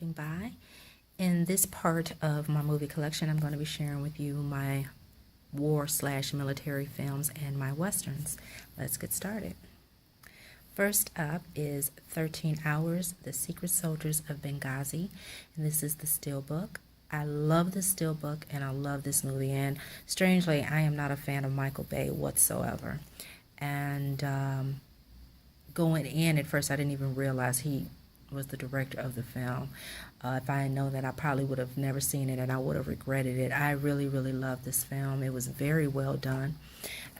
stopping by. In this part of my movie collection, I'm going to be sharing with you my war/military films and my westerns. Let's get started. First up is 13 Hours, The Secret Soldiers of Benghazi, and this is the Steelbook. I love the Steelbook and I love this movie, and strangely, I am not a fan of Michael Bay whatsoever. And going in at first, I didn't even realize he was the director of the film. If I had known that, I probably would have never seen it and I would have regretted it. I really, really love this film. It was very well done,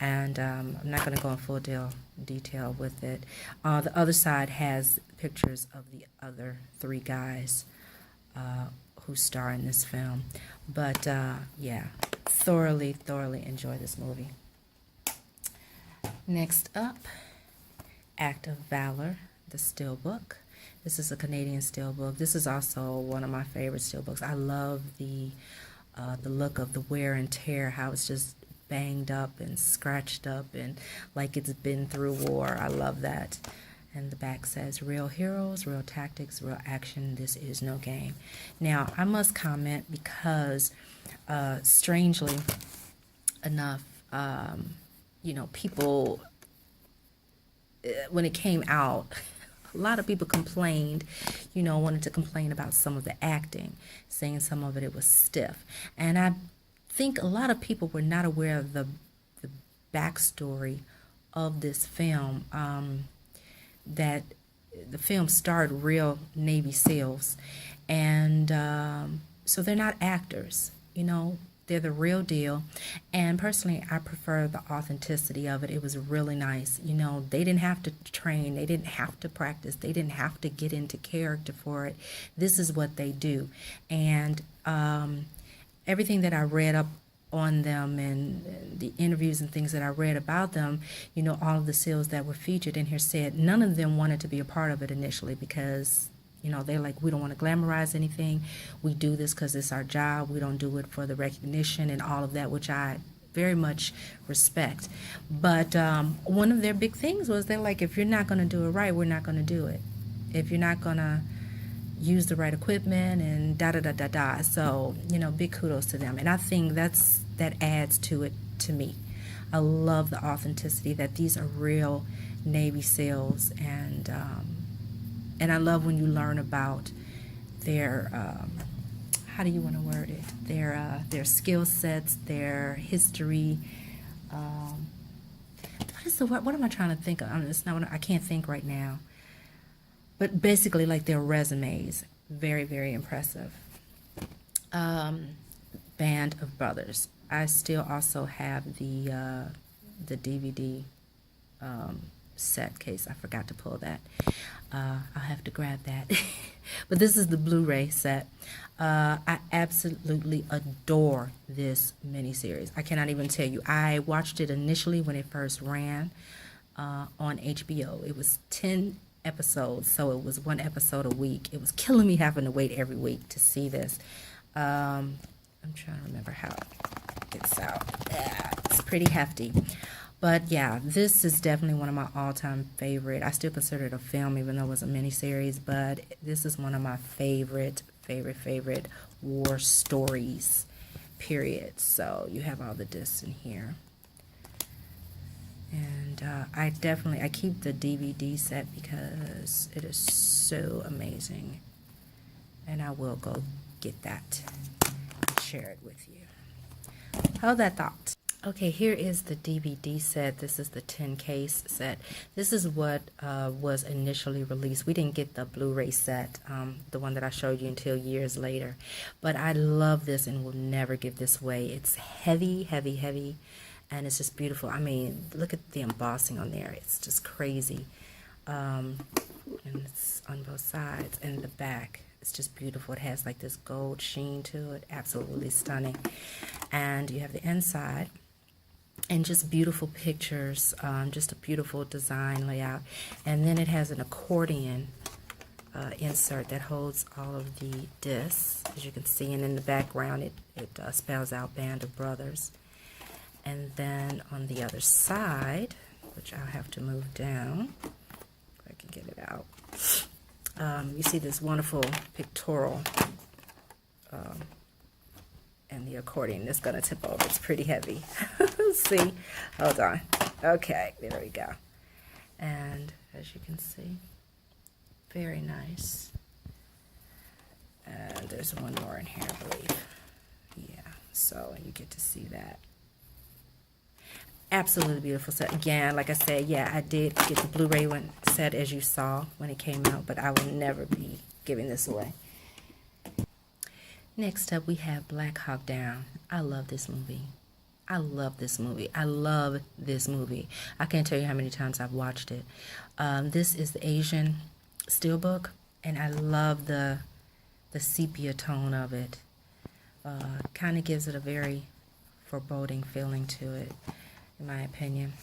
and I'm not going to go in full detail with it. The other side has pictures of the other three guys who star in this film. But yeah, thoroughly enjoy this movie. Next up, Act of Valor, the Steelbook. This is a Canadian steelbook. This is also one of my favorite steelbooks. I love the look of the wear and tear, how it's just banged up and scratched up and like it's been through war. I love that. And the back says, "Real heroes, real tactics, real action. This is no game." Now, I must comment because, strangely enough, you know, people, when it came out, a lot of people complained, you know, wanted to complain about some of the acting, saying some of it was stiff. And I think a lot of people were not aware of the backstory of this film, that the film starred real Navy SEALs. And so they're not actors, you know. They're the real deal, and personally, I prefer the authenticity of it. It was really nice. You know, they didn't have to train, they didn't have to practice, they didn't have to get into character for it. This is what they do, and everything that I read up on them and the interviews and things that I read about them, you know, all of the SEALs that were featured in here said none of them wanted to be a part of it initially because, you know, they're like, we don't want to glamorize anything. We do this because it's our job. We don't do it for the recognition and all of that, which I very much respect. But one of their big things was they're like, if you're not going to do it right, we're not going to do it. If you're not going to use the right equipment and da-da-da-da-da. So, you know, big kudos to them. And I think that adds to it to me. I love the authenticity that these are real Navy SEALs, and I love when you learn about their, how do you want to word it? Their skill sets, their history. What is the word? What am I trying to think of? It's not what I can't think right now. But basically, like their resumes, very, very impressive. Band of Brothers. I still also have the DVD set case. I forgot to pull that. I'll have to grab that. But this is the Blu-ray set. I absolutely adore this miniseries. I cannot even tell you. I watched it initially when it first ran on HBO. It was 10 episodes, so it was one episode a week. It was killing me having to wait every week to see this. I'm trying to remember how it gets out. Yeah, it's pretty hefty. But yeah, this is definitely one of my all-time favorite. I still consider it a film, even though it was a miniseries. But this is one of my favorite war stories, period. So you have all the discs in here. And I keep the DVD set because it is so amazing. And I will go get that and share it with you. Hold that thought. Okay, here is the DVD set. This is the 10 case set. This is what was initially released. We didn't get the Blu-ray set, the one that I showed you, until years later. But I love this and will never give this away. It's heavy, and it's just beautiful. I mean, look at the embossing on there. It's just crazy. And it's on both sides. And the back, it's just beautiful. It has like this gold sheen to it. Absolutely stunning. And you have the inside. And just beautiful pictures, just a beautiful design layout. And then it has an accordion insert that holds all of the discs, as you can see. And in the background, it spells out Band of Brothers. And then on the other side, which I'll have to move down, if I can get it out, You see this wonderful pictorial and the accordion is going to tip over. It's pretty heavy. See? Hold on. Okay, there we go. And as you can see, very nice. And there's one more in here, I believe. Yeah, so you get to see that. Absolutely beautiful set. Again, like I said, yeah, I did get the Blu-ray set as you saw when it came out, but I will never be giving this away. Next up, we have Black Hawk Down. I love this movie. I love this movie. I love this movie. I can't tell you how many times I've watched it. This is the Asian steelbook, and I love the sepia tone of it. Kind of gives it a very foreboding feeling to it, in my opinion.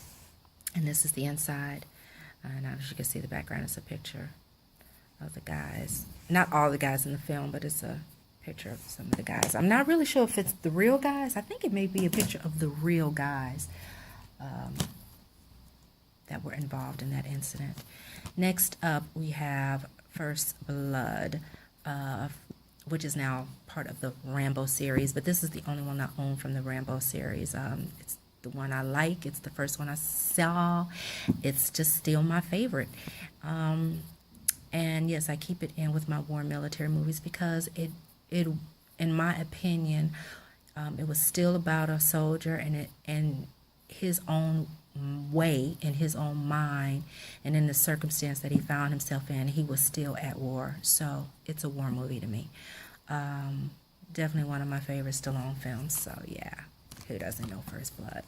And this is the inside. And as you can see, the background is a picture of the guys. Not all the guys in the film, but it's a picture of some of the guys. I'm not really sure if it's the real guys. I think it may be a picture of the real guys that were involved in that incident. Next up, we have First Blood, which is now part of the Rambo series, but this is the only one I own from the Rambo series. It's the one I like. It's the first one I saw. It's just still my favorite. And yes, I keep it in with my war and military movies because it in my opinion, it was still about a soldier and his own way, in his own mind, and in the circumstance that he found himself in, he was still at war. So it's a war movie to me. Definitely one of my favorite Stallone films. So yeah, who doesn't know First Blood?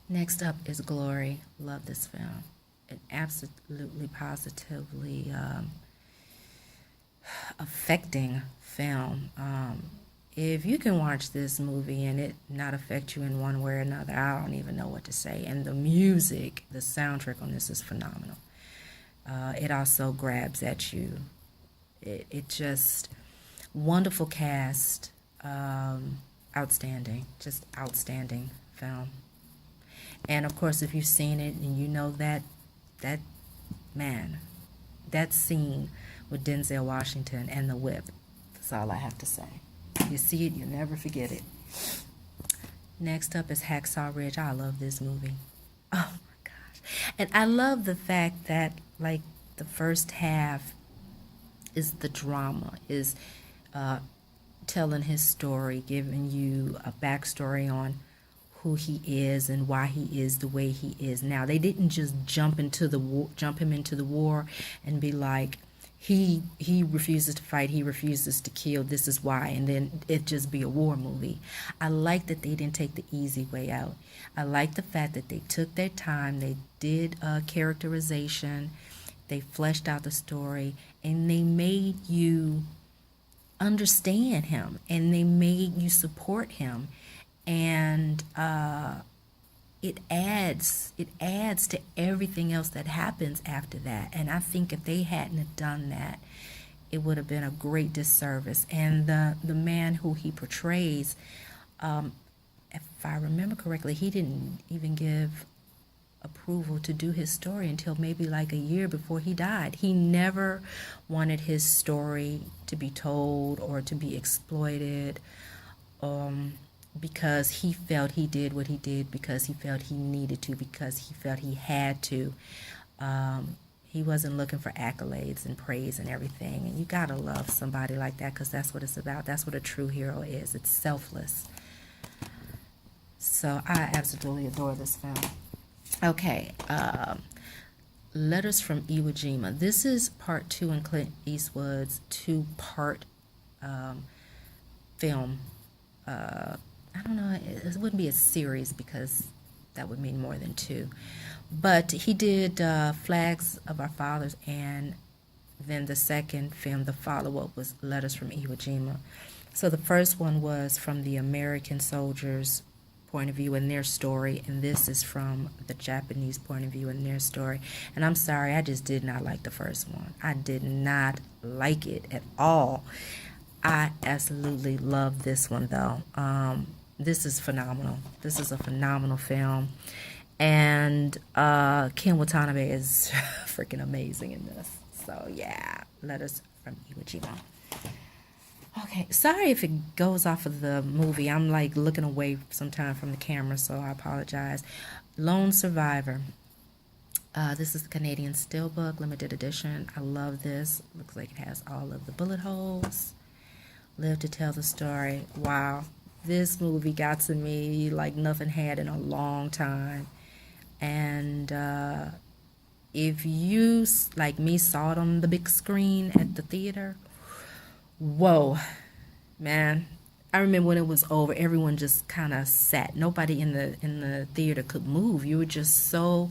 Next up is Glory. Love this film. An absolutely positively affecting film. If you can watch this movie and it not affect you in one way or another, I don't even know what to say. And the music, the soundtrack on this is phenomenal. It also grabs at you. It just, wonderful cast, outstanding, just outstanding film. And of course, if you've seen it and you know that scene with Denzel Washington and the whip, that's all I have to say. You see it, you'll never forget it. Next up is Hacksaw Ridge. I love this movie. Oh my gosh. And I love the fact that, like, the first half is the drama, is telling his story, giving you a backstory on who he is and why he is the way he is now. They didn't just jump him into the war and be like, he refuses to fight, he refuses to kill, this is why, and then it just be a war movie. I like that they didn't take the easy way out. I like the fact that they took their time, they did a characterization, they fleshed out the story, and they made you understand him, and they made you support him, and it adds to everything else that happens after that. And I think if they hadn't have done that, it would have been a great disservice. And the man who he portrays, if I remember correctly, he didn't even give approval to do his story until maybe like a year before he died. He never wanted his story to be told or to be exploited, because he felt he did what he did because he felt he needed to, because he felt he had to. He wasn't looking for accolades and praise and everything. And you gotta love somebody like that, because that's what it's about. That's what a true hero is. It's selfless. So I absolutely adore this film. Okay, Letters from Iwo Jima. This is part 2 in Clint Eastwood's 2-part film. I don't know, it wouldn't be a series because that would mean more than 2. But he did Flags of Our Fathers, and then the second film, the follow-up, was Letters from Iwo Jima. So the first one was from the American soldiers' point of view and their story, and this is from the Japanese point of view and their story. And I'm sorry, I just did not like the first one. I did not like it at all. I absolutely love this one, though. This is phenomenal. This is a phenomenal film. And Ken Watanabe is freaking amazing in this. So yeah, Letters from Iwo Jima. Okay, sorry if it goes off of the movie. I'm like looking away sometimes from the camera, so I apologize. Lone Survivor. This is the Canadian Steelbook limited edition. I love this. Looks like it has all of the bullet holes. Live to tell the story. Wow, this movie got to me like nothing had in a long time. And if you, like me, saw it on the big screen at the theater, whoa, man. I remember when it was over, everyone just kind of sat. Nobody in the theater could move. You were just so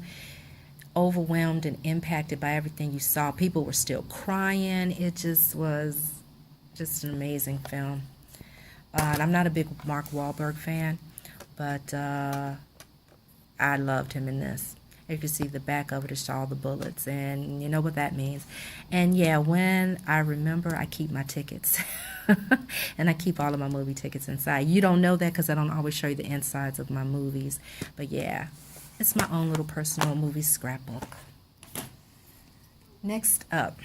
overwhelmed and impacted by everything you saw. People were still crying. It just was just an amazing film. And I'm not a big Mark Wahlberg fan, but I loved him in this. You can see the back of it is all the bullets, and you know what that means. And yeah, when I remember, I keep my tickets. And I keep all of my movie tickets inside. You don't know that because I don't always show you the insides of my movies. But yeah, it's my own little personal movie scrapbook. Next up,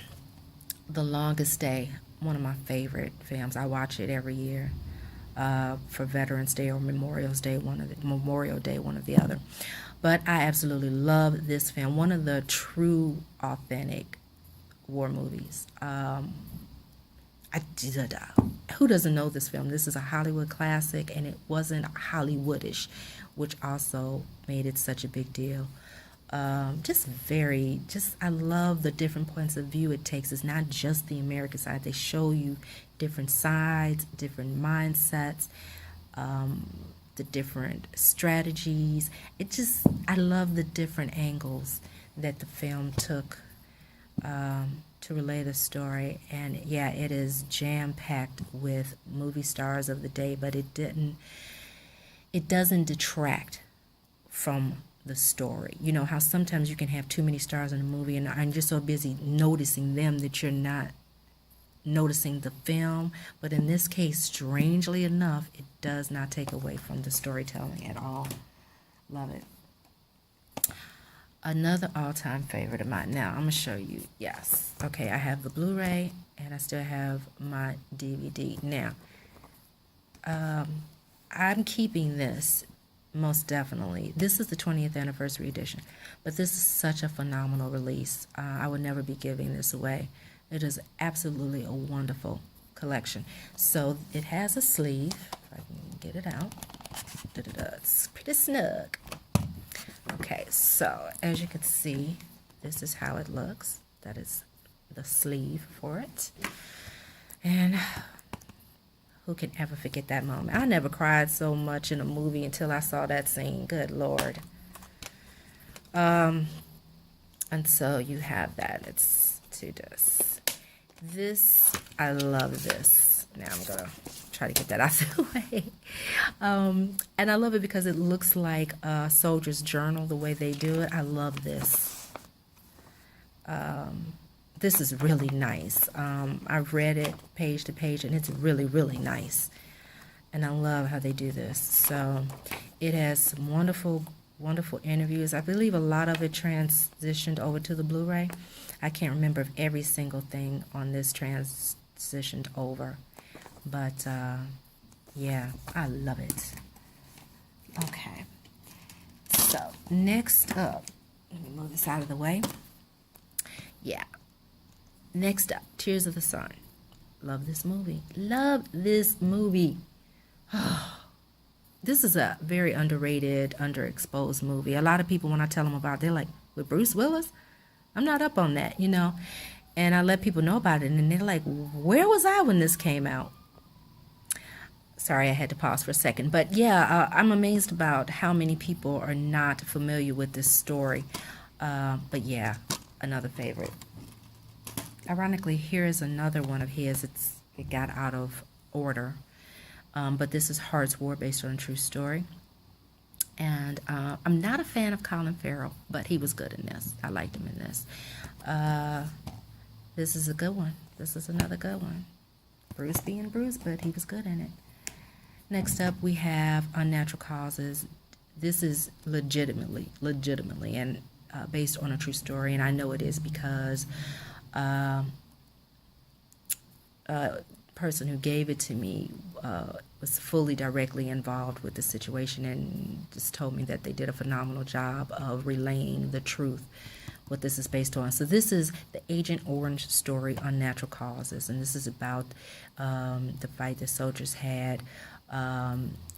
The Longest Day. One of my favorite films. I watch it every year for Veterans Day or Memorial Day, one or the other. But I absolutely love this film. One of the true, authentic war movies. Who doesn't know this film? This is a Hollywood classic, and it wasn't Hollywoodish, which also made it such a big deal. I love the different points of view it takes. It's not just the American side. They show you different sides, different mindsets, the different strategies. I love the different angles that the film took to relay the story. And yeah, it is jam-packed with movie stars of the day, but it doesn't detract from the story. You know how sometimes you can have too many stars in a movie and I'm just so busy noticing them that you're not noticing the film. But in this case, strangely enough, it does not take away from the storytelling at all. Love it. Another all-time favorite of mine. Now, I'm going to show you. Yes. Okay, I have the Blu-ray and I still have my DVD. Now, I'm keeping this. Most definitely. This is the 20th anniversary edition, but this is such a phenomenal release. I would never be giving this away. It is absolutely a wonderful collection. So it has a sleeve, if I can get it out. It's pretty snug. Okay, so as you can see, this is how it looks. That is the sleeve for it. And who can ever forget that moment? I never cried so much in a movie until I saw that scene. Good Lord. And so you have that. It's to this. I love this. Now I'm going to try to get that out of the way. And I love it because it looks like a soldier's journal, the way they do it. I love this. This is really nice. I've read it page to page, and it's really, really nice. And I love how they do this. So it has some wonderful, wonderful interviews. I believe a lot of it transitioned over to the Blu-ray. I can't remember if every single thing on this transitioned over. But, yeah, I love it. Okay. So, next up, let me move this out of the way. Yeah. Next up, Tears of the Sun. Love this movie. Love this movie. This is a very underrated, underexposed movie. A lot of people, when I tell them about it, they're like, with Bruce Willis? I'm not up on that, you know. And I let people know about it, and they're like, where was I when this came out? Sorry, I had to pause for a second. But yeah, I'm amazed about how many people are not familiar with this story. But yeah, another favorite. Ironically, here is another one of his. It got out of order. But this is Harts War, based on a true story. And I'm not a fan of Colin Farrell, but he was good in this. I liked him in this. This is a good one. This is another good one. Bruce being Bruce, but he was good in it. Next up, we have Unnatural Causes. this is legitimately, and based on a true story. And I know it is because person who gave it to me was fully directly involved with the situation, and just told me that they did a phenomenal job of relaying the truth, what this is based on. So this is the Agent Orange story, Unnatural Causes, and this is about the fight that soldiers had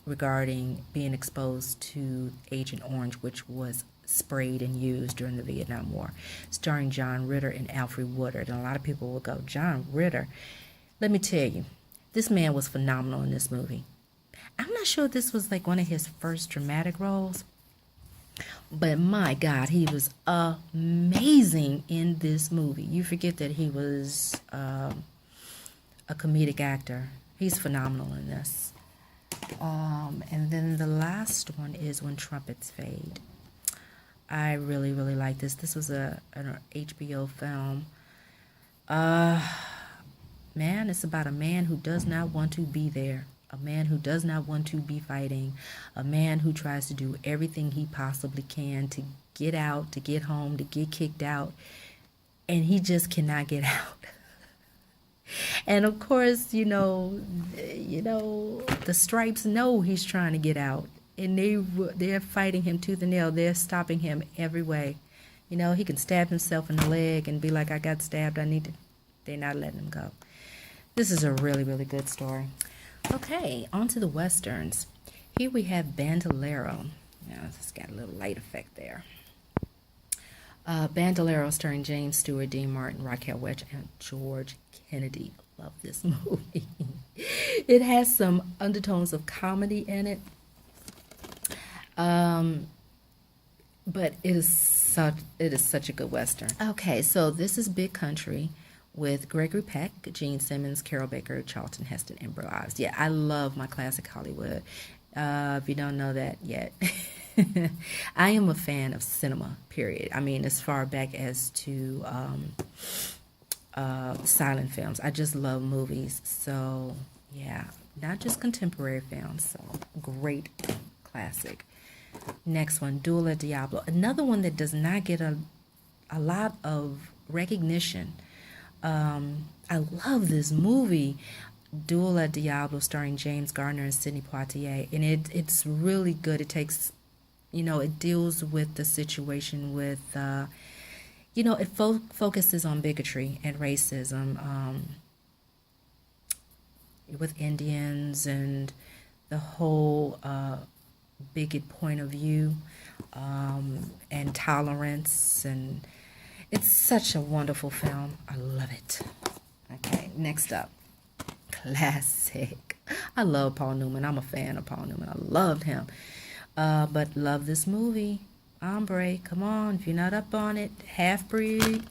regarding being exposed to Agent Orange, which was sprayed and used during the Vietnam War, starring John Ritter and Alfred Woodard. And a lot of people will go, John Ritter? Let me tell you, this man was phenomenal in this movie. I'm not sure if this was like one of his first dramatic roles, but my God, he was amazing in this movie. You forget that he was a comedic actor. He's phenomenal in this. And then the last one is When Trumpets Fade. I really, really like this. This was an HBO film. Man, it's about a man who does not want to be there. A man who does not want to be fighting. A man who tries to do everything he possibly can to get out, to get home, to get kicked out. And he just cannot get out. And of course, you know, the Stripes know he's trying to get out. And they're fighting him tooth and nail. They're stopping him every way. You know, he can stab himself in the leg and be like, I got stabbed, they're not letting him go. This is a really, really good story. Okay, on to the Westerns. Here we have Bandolero. Now, it's got a little light effect there. Bandolero, starring James Stewart, Dean Martin, Raquel Welch, and George Kennedy. Love this movie. It has some undertones of comedy in it. But it is such a good Western. Okay, so this is Big Country with Gregory Peck, Gene Simmons, Carol Baker, Charlton Heston, and Burl Ives. Yeah, I love my classic Hollywood. If you don't know that yet, I am a fan of cinema, period. I mean, as far back as to silent films. I just love movies. So, yeah, not just contemporary films. So, great classic. Next one, Doula Diablo. Another one that does not get a lot of recognition. I love this movie, Doula Diablo, starring James Garner and Sidney Poitier, and it's really good. It takes, it deals with the situation with, it focuses on bigotry and racism, with Indians and the whole bigot point of view, and tolerance, and it's such a wonderful film. I love it. Okay, next up, classic. I love Paul Newman. I'm a fan of Paul Newman. I loved him. But love this movie. Hombre, come on. If you're not up on it, Half-Breed.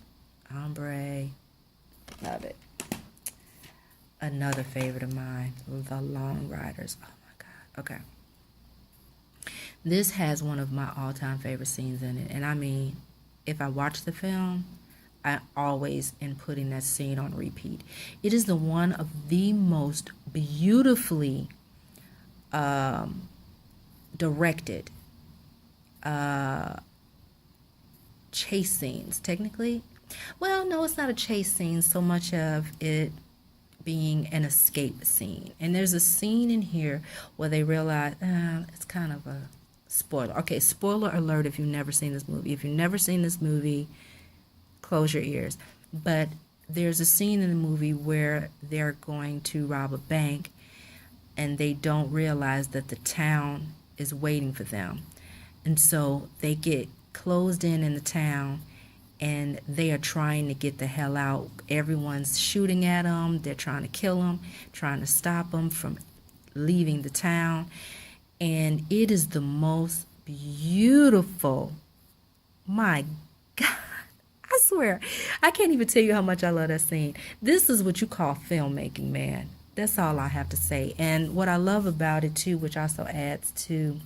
Hombre. Love it. Another favorite of mine, The Long Riders. Oh my God. Okay. This has one of my all-time favorite scenes in it. And I mean, if I watch the film, I always am putting that scene on repeat. It is the one of the most beautifully directed chase scenes, technically. Well, no, it's not a chase scene so much of it being an escape scene. And there's a scene in here where they realize it's kind of a spoiler. Okay, spoiler alert if you've never seen this movie. If you've never seen this movie, close your ears. But there's a scene in the movie where they're going to rob a bank and they don't realize that the town is waiting for them. And so they get closed in the town and they are trying to get the hell out. Everyone's shooting at them. They're trying to kill them, trying to stop them from leaving the town. And it is the most beautiful, my God, I swear, I can't even tell you how much I love that scene. This is what you call filmmaking, man. That's all I have to say. And what I love about it, too, which also adds to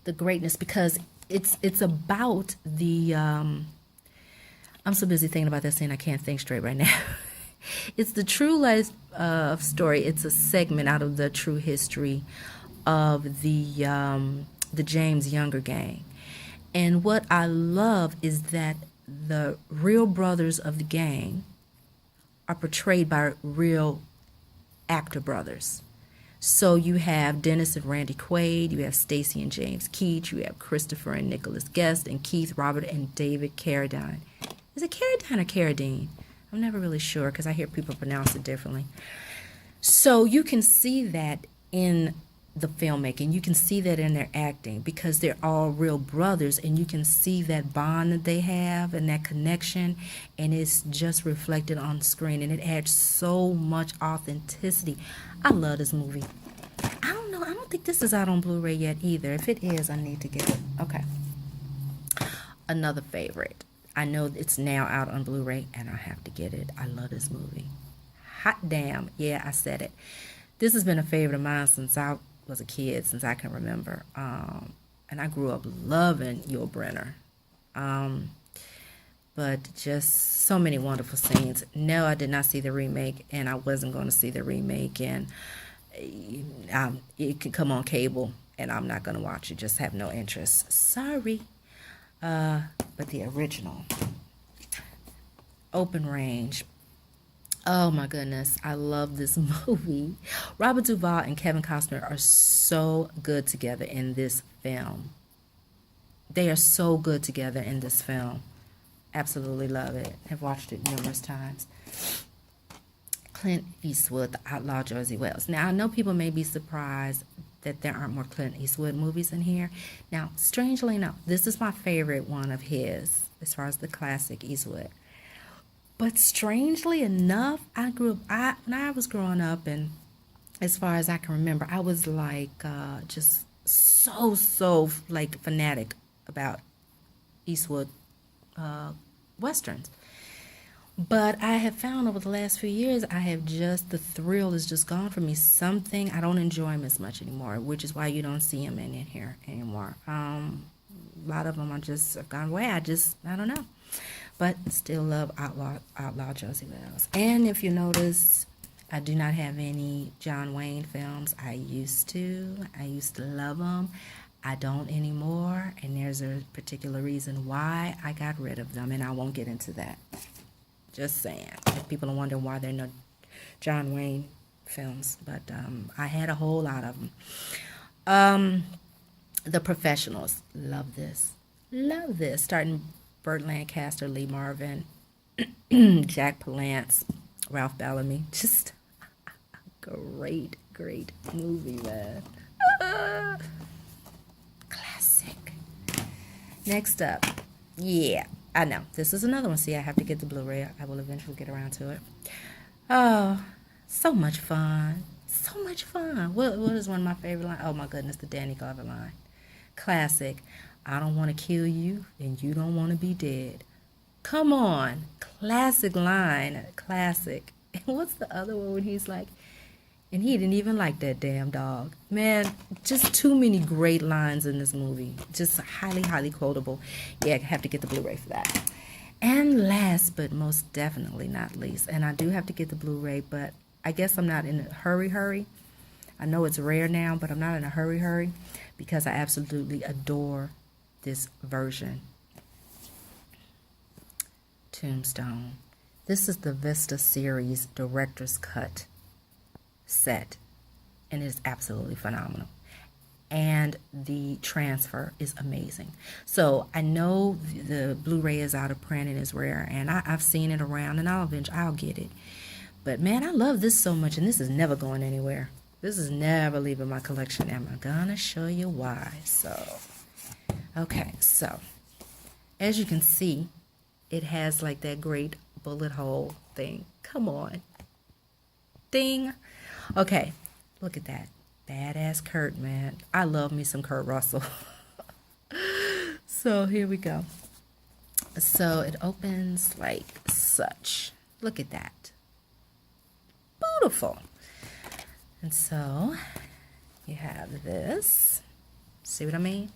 the greatness, because it's about the, I'm so busy thinking about that scene, I can't think straight right now. It's the true life story. It's a segment out of the true history of the the James Younger gang. And what I love is that the real brothers of the gang are portrayed by real actor brothers. So you have Dennis and Randy Quaid, you have Stacy and James Keach, you have Christopher and Nicholas Guest, and Keith, Robert, and David Carradine. Is it Carradine or Carradine? I'm never really sure because I hear people pronounce it differently. So you can see that in the filmmaking. You can see that in their acting because they're all real brothers, and you can see that bond that they have and that connection, and it's just reflected on screen, and it adds so much authenticity. I love this movie. I don't know. I don't think this is out on Blu-ray yet either. If it is, I need to get it. Okay. Another favorite. I know it's now out on Blu-ray, and I have to get it. I love this movie. Hot damn. Yeah, I said it. This has been a favorite of mine since I was a kid, since I can remember. And I grew up loving Yul Brynner. But just so many wonderful scenes. No, I did not see the remake, and I wasn't going to see the remake. And it can come on cable, and I'm not going to watch it. Just have no interest. Sorry. But the original, Open Range. Oh my goodness, I love this movie. Robert Duvall and Kevin Costner are so good together in this film. They are so good together in this film. Absolutely love it. I've watched it numerous times. Clint Eastwood, The Outlaw Josie Wells. Now, I know people may be surprised that there aren't more Clint Eastwood movies in here. Now, strangely enough, this is my favorite one of his, as far as the classic Eastwood. But strangely enough, when I was growing up, and as far as I can remember, I was like just so like fanatic about Eastwood westerns. But I have found over the last few years, the thrill is just gone from me. I don't enjoy him as much anymore, which is why you don't see him in here anymore. A lot of them have gone away. I don't know. But still love Outlaw Josie Wells. And if you notice, I do not have any John Wayne films. I used to love them. I don't anymore. And there's a particular reason why I got rid of them. And I won't get into that. Just saying. If people are wondering why there are no John Wayne films. But I had a whole lot of them. The Professionals. Love this. Love this. Starting Burt Lancaster, Lee Marvin, Jack Palance, Ralph Bellamy. Just great movie, man. Classic. Next up. Yeah, I know. This is another one. See, I have to get the Blu-ray. I will eventually get around to it. Oh, so much fun. So much fun. What is one of my favorite lines? Oh, my goodness, the Danny Glover line. Classic. I don't want to kill you, and you don't want to be dead. Come on. Classic line. Classic. And what's the other one when he's like, and he didn't even like that damn dog. Man, just too many great lines in this movie. Just highly quotable. Yeah, I have to get the Blu-ray for that. And last but most definitely not least, and I do have to get the Blu-ray, but I guess I'm not in a hurry. I know it's rare now, but I'm not in a hurry because I absolutely adore this version. Tombstone. This is the Vista series director's cut set, and it is absolutely phenomenal. And the transfer is amazing. So I know the Blu-ray is out of print and is rare, and I've seen it around, and I'll get it. But man, I love this so much, and this is never going anywhere. This is never leaving my collection, and I'm gonna show you why. Okay, so as you can see, it has like that great bullet hole thing. Come on. Ding. Okay, look at that. Badass Kurt, man. I love me some Kurt Russell. So here we go. So it opens like such. Look at that. Beautiful. And so you have this. See what I mean?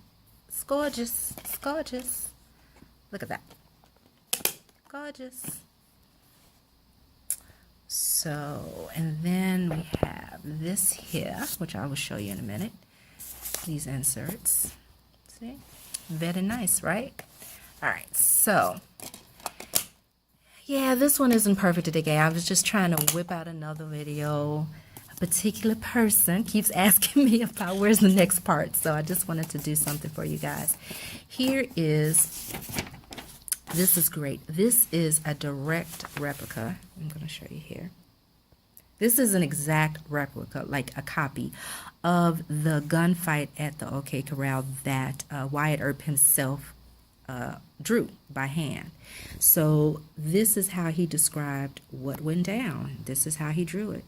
It's gorgeous. It's gorgeous. Look at that. Gorgeous. So, and then we have this here, which I will show you in a minute. These inserts. See? Very nice, right? All right, so yeah, this one isn't perfect today. I was just trying to whip out another video. A particular person keeps asking me about where's the next part, so I just wanted to do something for you guys. Here is, this is great. This is a direct replica. I'm going to show you here. This is an exact replica, like a copy of the gunfight at the OK Corral that Wyatt Earp himself drew by hand. So this is how he described what went down. This is how he drew it.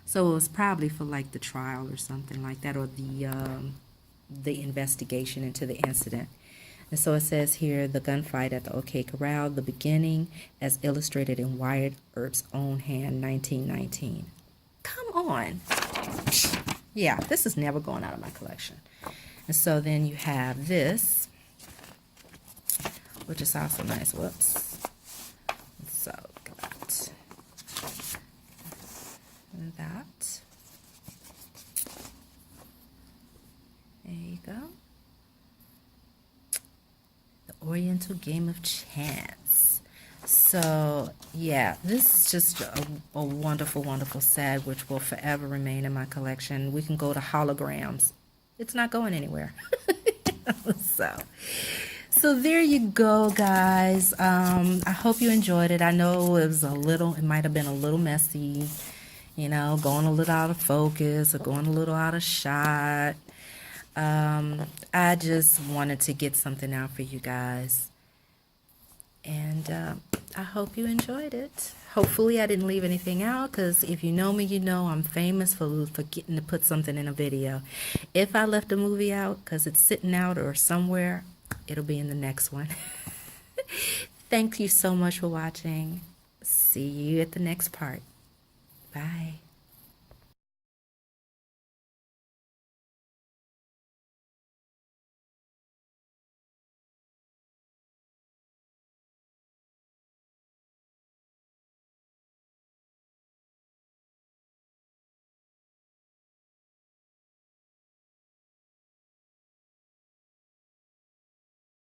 So it was probably for like the trial or something like that, or the investigation into the incident. And so it says here, the gunfight at the OK Corral, the beginning, as illustrated in Wyatt Earp's own hand, 1919. Come on. Yeah, this is never going out of my collection. And so then you have this, which is also nice. Whoops. So that. And that. There you go. The Oriental Game of Chance. So yeah, this is just a wonderful, wonderful set, which will forever remain in my collection. We can go to holograms. It's not going anywhere. So there you go, guys. I hope you enjoyed it. I know it was it might have been a little messy, you know, going a little out of focus or going a little out of shot. I just wanted to get something out for you guys. And I hope you enjoyed it. Hopefully I didn't leave anything out, because if you know me, you know I'm famous for forgetting to put something in a video. If I left a movie out because it's sitting out or somewhere, it'll be in the next one. Thank you so much for watching. See you at the next part. Bye.